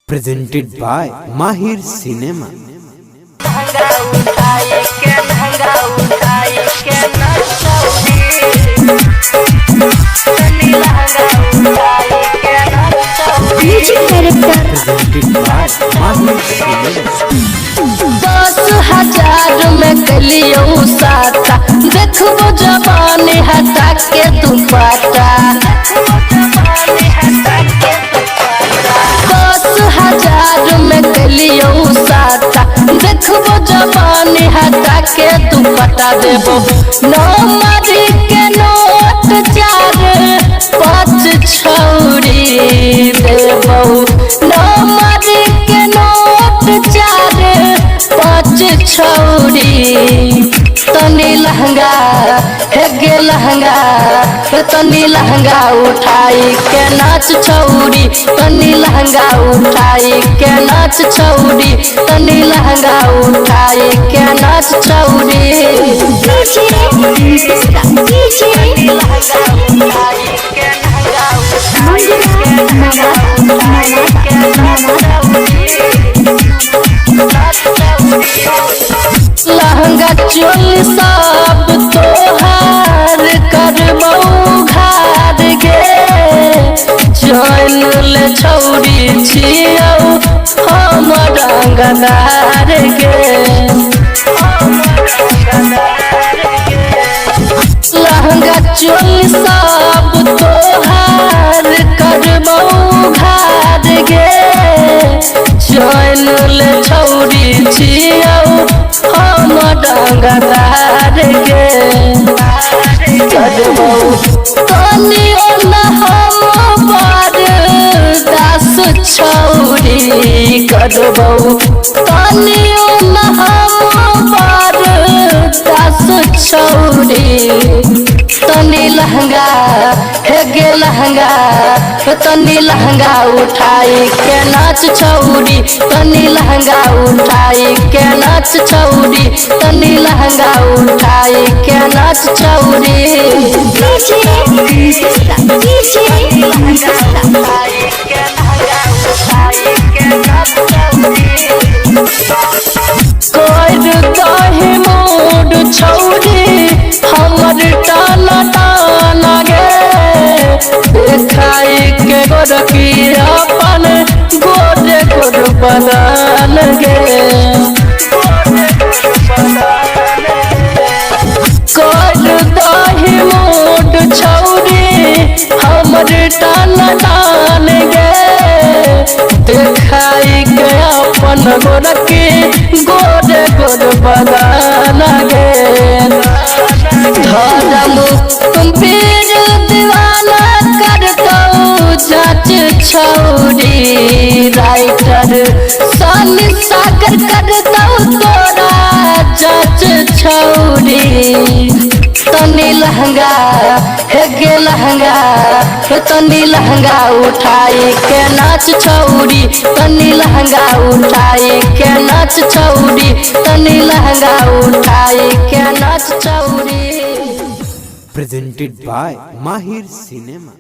presented by Mahir Cinema। Music director presented by Mahir Cinema। 10,000 में कलियो साता देखबो जवानी हटा के दुपट्टा 10,000 में कलियो साता देखबो जवानी हटा के दुपट्टा देबो नौमरी के नोट 4-5 छौरी देबो नौमरी के नोट 4-5 छौरी तनी लहंगा हेगे लहंगा तनी लहंगा उठाई के नाच छौरी तनी लहंगा उठाई के नाच छौरी तनी लहंगा उठाई के नाच छौरी लहंगा चोली सब तोहार करबो घार गे चल ले छौरी छियौ हम रंगदार गे लहंगा चोली सब तोहार करबो घार गे चल ले छौरी छियौ हम रंगदार गे करबो तनियो न हम बरदास छौरी करबो तनियो न हम बरदास छौरी तनी लहंगा हेगे लहंगा तनी लहंगा उठाई के नाच छौरी तनी लहंगा उठाई के नाच छौरी तनी लहंगा उठाई के नाच छौरी कोई कहे मूड छौरी हमर टाना टाना गे देखाई के गोरकी अपन गोरे गोर बदन गे कोई दही मूड छौरी हमर टाना टान गे देखाई के अपन गोरकी गोरे गोर बदन गे धर्म तुम पीर दीवाना करतो जाच छौरी राइटर सन सागर करतो तोरा जाच छौरी तनी लहंगा हेगे लहंगा तनी लहंगा उठाई के नाच छौरी तनी लहंगा उठाई के नाच छौरी तनी लहंगा उठाई के नाच छौरी presented by Mahir Cinema।